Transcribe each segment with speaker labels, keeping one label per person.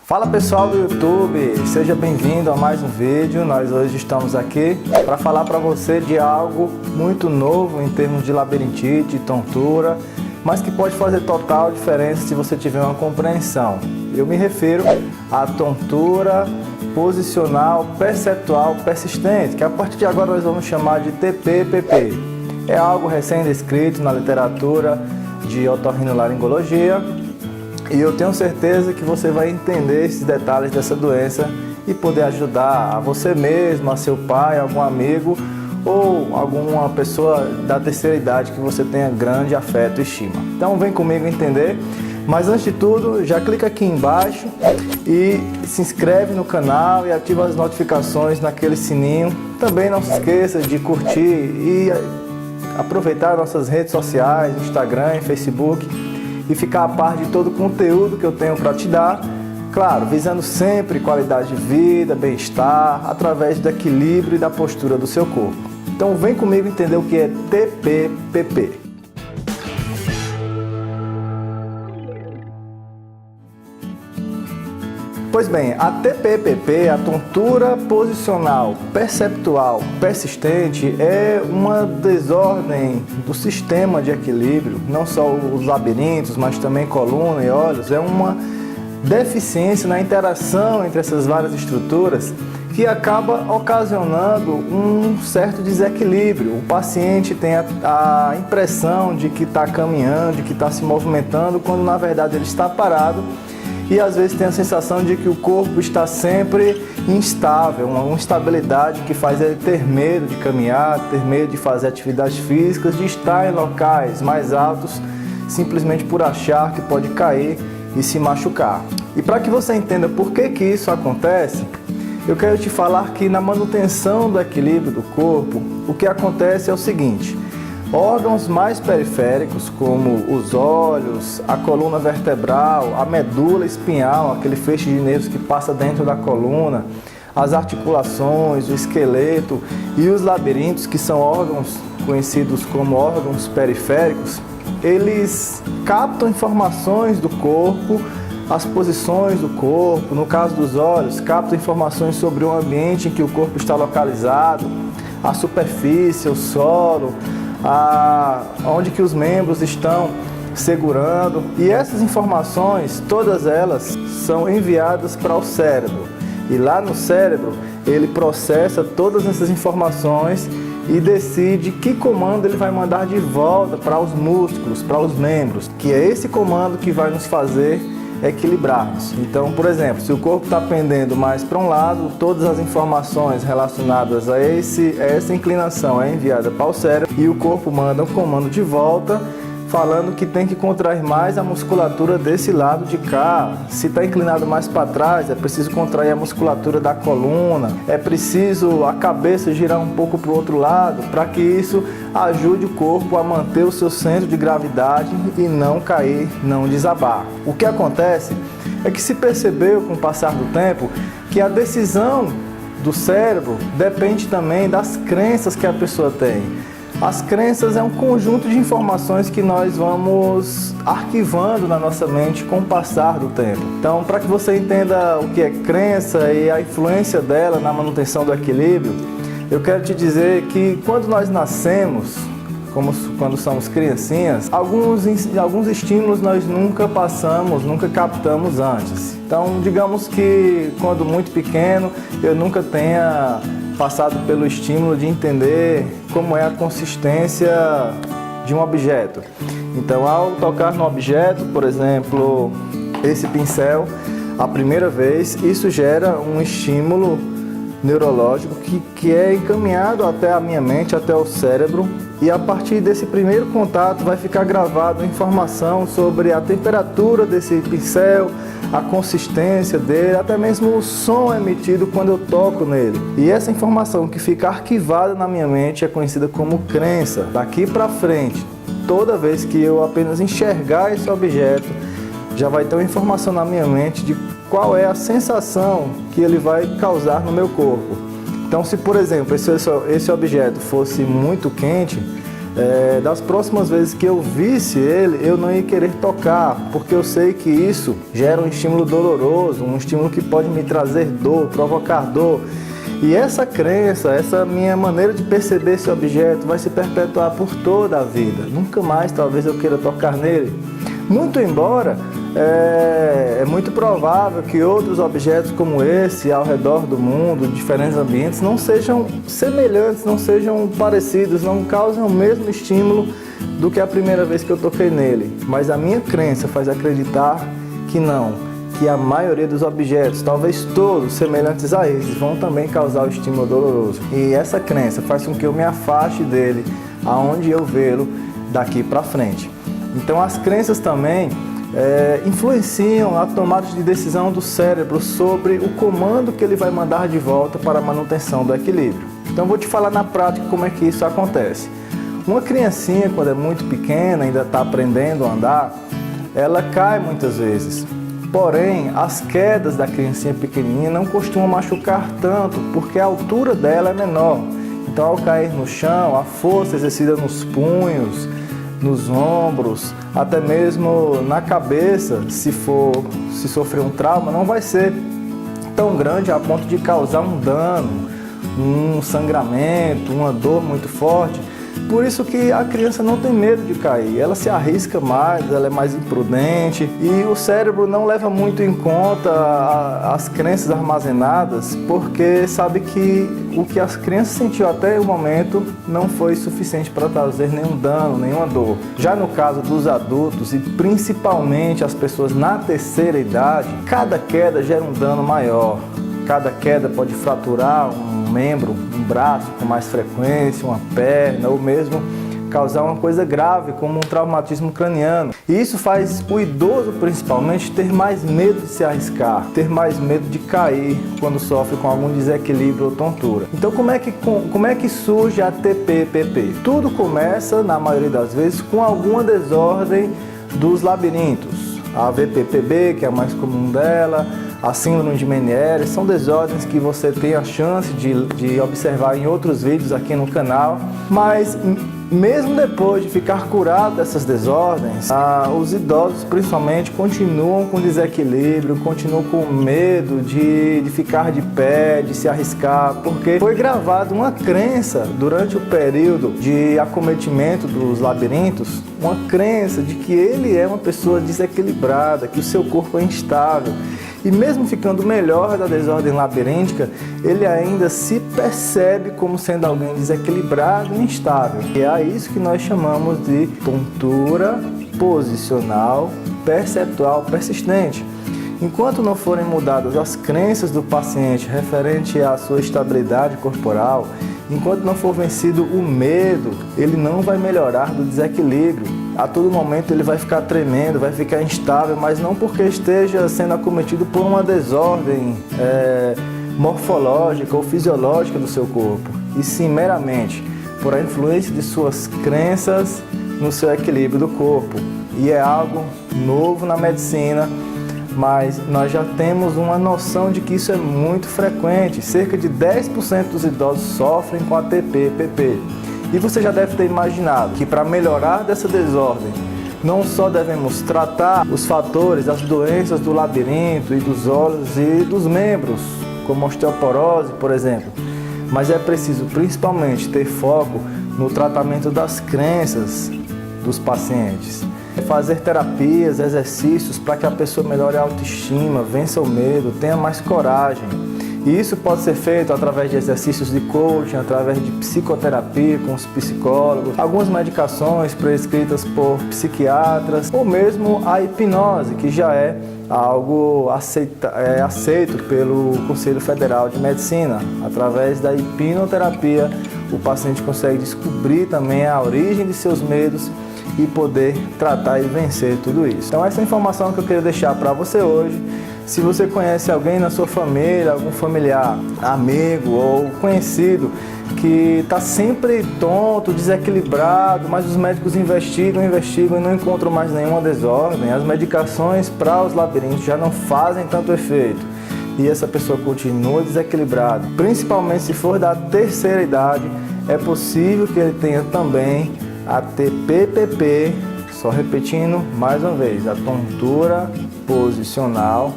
Speaker 1: Fala pessoal do YouTube, seja bem-vindo a mais um vídeo. Nós hoje estamos aqui para falar para você de algo muito novo em termos de labirintite e tontura, mas que pode fazer total diferença se você tiver uma compreensão. Eu me refiro à tontura posicional perceptual persistente, que a partir de agora nós vamos chamar de TPPP. É algo recém-descrito na literatura de otorrinolaringologia. E eu tenho certeza que você vai entender esses detalhes dessa doença e poder ajudar a você mesmo, a seu pai, algum amigo ou alguma pessoa da terceira idade que você tenha grande afeto e estima. Então vem comigo entender, mas antes de tudo já clica aqui embaixo e se inscreve no canal e ativa as notificações naquele sininho. Também não se esqueça de curtir e aproveitar nossas redes sociais, Instagram e Facebook, e ficar a par de todo o conteúdo que eu tenho para te dar, claro, visando sempre qualidade de vida, bem-estar, através do equilíbrio e da postura do seu corpo. Então vem comigo entender o que é TPPP. Pois bem, a TPPP, a tontura posicional perceptual persistente, é uma desordem do sistema de equilíbrio, não só os labirintos, mas também coluna e olhos. É uma deficiência na interação entre essas várias estruturas que acaba ocasionando um certo desequilíbrio. O paciente tem a impressão de que está caminhando, de que está se movimentando, quando na verdade ele está parado. E às vezes tem a sensação de que o corpo está sempre instável, uma instabilidade que faz ele ter medo de caminhar, ter medo de fazer atividades físicas, de estar em locais mais altos, simplesmente por achar que pode cair e se machucar. E para que você entenda por que isso acontece, eu quero te falar que na manutenção do equilíbrio do corpo, o que acontece é o seguinte: órgãos mais periféricos, como os olhos, a coluna vertebral, a medula espinhal, aquele feixe de nervos que passa dentro da coluna, as articulações, o esqueleto e os labirintos, que são órgãos conhecidos como órgãos periféricos, eles captam informações do corpo, as posições do corpo. No caso dos olhos, captam informações sobre o ambiente em que o corpo está localizado, a superfície, o solo, onde que os membros estão segurando, e essas informações, todas elas são enviadas para o cérebro, e lá no cérebro ele processa todas essas informações e decide que comando ele vai mandar de volta para os músculos, para os membros, que é esse comando que vai nos fazer equilibrar-nos. Então, por exemplo, se o corpo está pendendo mais para um lado, todas as informações relacionadas a essa inclinação é enviada para o cérebro e o corpo manda um comando de volta falando que tem que contrair mais a musculatura desse lado de cá. Se está inclinado mais para trás, é preciso contrair a musculatura da coluna, é preciso a cabeça girar um pouco para o outro lado, para que isso ajude o corpo a manter o seu centro de gravidade e não cair, não desabar. O que acontece é que se percebeu com o passar do tempo que a decisão do cérebro depende também das crenças que a pessoa tem. As crenças é um conjunto de informações que nós vamos arquivando na nossa mente com o passar do tempo. Então, para que você entenda o que é crença e a influência dela na manutenção do equilíbrio, eu quero te dizer que quando nós nascemos, como quando somos criancinhas, alguns estímulos nós nunca captamos antes. Então, digamos que quando muito pequeno, eu nunca tenha passado pelo estímulo de entender como é a consistência de um objeto. Então, ao tocar no objeto, por exemplo, esse pincel, a primeira vez, isso gera um estímulo neurológico que é encaminhado até a minha mente, até o cérebro, e a partir desse primeiro contato vai ficar gravado informação sobre a temperatura desse pincel, a consistência dele, até mesmo o som emitido quando eu toco nele. E essa informação que fica arquivada na minha mente é conhecida como crença. Daqui para frente, toda vez que eu apenas enxergar esse objeto, já vai ter uma informação na minha mente de qual é a sensação que ele vai causar no meu corpo. Então, se por exemplo esse objeto fosse muito quente, das próximas vezes que eu visse ele, eu não ia querer tocar, porque eu sei que isso gera um estímulo doloroso, um estímulo que pode me trazer dor, provocar dor. E essa crença, essa minha maneira de perceber esse objeto vai se perpetuar por toda a vida. Nunca mais talvez eu queira tocar nele. Muito embora é muito provável que outros objetos como esse ao redor do mundo, diferentes ambientes, não sejam semelhantes, não sejam parecidos, não causem o mesmo estímulo do que a primeira vez que eu toquei nele. Mas a minha crença faz acreditar que não, que a maioria dos objetos, talvez todos semelhantes a esses, vão também causar o estímulo doloroso. E essa crença faz com que eu me afaste dele aonde eu vê-lo daqui para frente. Então as crenças também influenciam a tomada de decisão do cérebro sobre o comando que ele vai mandar de volta para a manutenção do equilíbrio. Então vou te falar na prática como é que isso acontece. Uma criancinha, quando é muito pequena, ainda está aprendendo a andar, ela cai muitas vezes. Porém, as quedas da criancinha pequenininha não costumam machucar tanto, porque a altura dela é menor. Então, ao cair no chão, a força exercida nos punhos, nos ombros, até mesmo na cabeça, se sofrer um trauma, não vai ser tão grande a ponto de causar um dano, um sangramento, uma dor muito forte. Por isso que a criança não tem medo de cair, ela se arrisca mais, ela é mais imprudente e o cérebro não leva muito em conta as crenças armazenadas, porque sabe que o que as crianças sentiu até o momento não foi suficiente para trazer nenhum dano, nenhuma dor. Já no caso dos adultos e principalmente as pessoas na terceira idade, cada queda gera um dano maior. Cada queda pode fraturar um membro, um braço com mais frequência, uma perna, ou mesmo causar uma coisa grave, como um traumatismo craniano. E isso faz o idoso, principalmente, ter mais medo de se arriscar, ter mais medo de cair quando sofre com algum desequilíbrio ou tontura. Então, como é que surge a TPPP? Tudo começa, na maioria das vezes, com alguma desordem dos labirintos. A VPPB, que é a mais comum dela, a síndrome de Meniere, são desordens que você tem a chance de observar em outros vídeos aqui no canal, mas mesmo depois de ficar curado dessas desordens, os idosos principalmente continuam com desequilíbrio, continuam com medo de ficar de pé, de se arriscar, porque foi gravada uma crença durante o período de acometimento dos labirintos, uma crença de que ele é uma pessoa desequilibrada, que o seu corpo é instável. E mesmo ficando melhor da desordem labiríntica, ele ainda se percebe como sendo alguém desequilibrado e instável. E é isso que nós chamamos de tontura posicional perceptual persistente. Enquanto não forem mudadas as crenças do paciente referente à sua estabilidade corporal, enquanto não for vencido o medo, ele não vai melhorar do desequilíbrio. A todo momento ele vai ficar tremendo, vai ficar instável, mas não porque esteja sendo acometido por uma desordem morfológica ou fisiológica do seu corpo, e sim meramente por a influência de suas crenças no seu equilíbrio do corpo. E é algo novo na medicina, mas nós já temos uma noção de que isso é muito frequente. Cerca de 10% dos idosos sofrem com a TPPP. E você já deve ter imaginado que para melhorar dessa desordem, não só devemos tratar os fatores, as doenças do labirinto e dos olhos e dos membros, como osteoporose, por exemplo, mas é preciso principalmente ter foco no tratamento das crenças dos pacientes. Fazer terapias, exercícios para que a pessoa melhore a autoestima, vença o medo, tenha mais coragem. E isso pode ser feito através de exercícios de coaching, através de psicoterapia com os psicólogos, algumas medicações prescritas por psiquiatras, ou mesmo a hipnose, que já é algo aceito pelo Conselho Federal de Medicina. Através da hipnoterapia, o paciente consegue descobrir também a origem de seus medos e poder tratar e vencer tudo isso. Então essa é a informação que eu queria deixar para você hoje. Se você conhece alguém na sua família, algum familiar, amigo ou conhecido que está sempre tonto, desequilibrado, mas os médicos investigam e não encontram mais nenhuma desordem, as medicações para os labirintos já não fazem tanto efeito e essa pessoa continua desequilibrada, principalmente se for da terceira idade, é possível que ele tenha também ATPPP, só repetindo mais uma vez, a tontura posicional,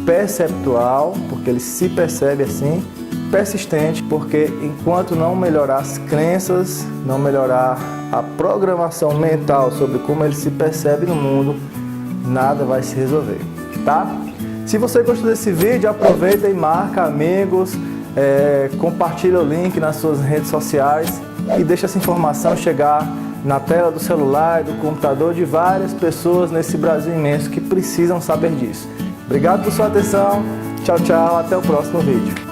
Speaker 1: perceptual, porque ele se percebe assim, persistente, porque enquanto não melhorar as crenças, não melhorar a programação mental sobre como ele se percebe no mundo, nada vai se resolver, tá? Se você gostou desse vídeo, aproveita e marca amigos, compartilha o link nas suas redes sociais e deixa essa informação chegar na tela do celular e do computador de várias pessoas nesse Brasil imenso que precisam saber disso. Obrigado por sua atenção, tchau, tchau, até o próximo vídeo.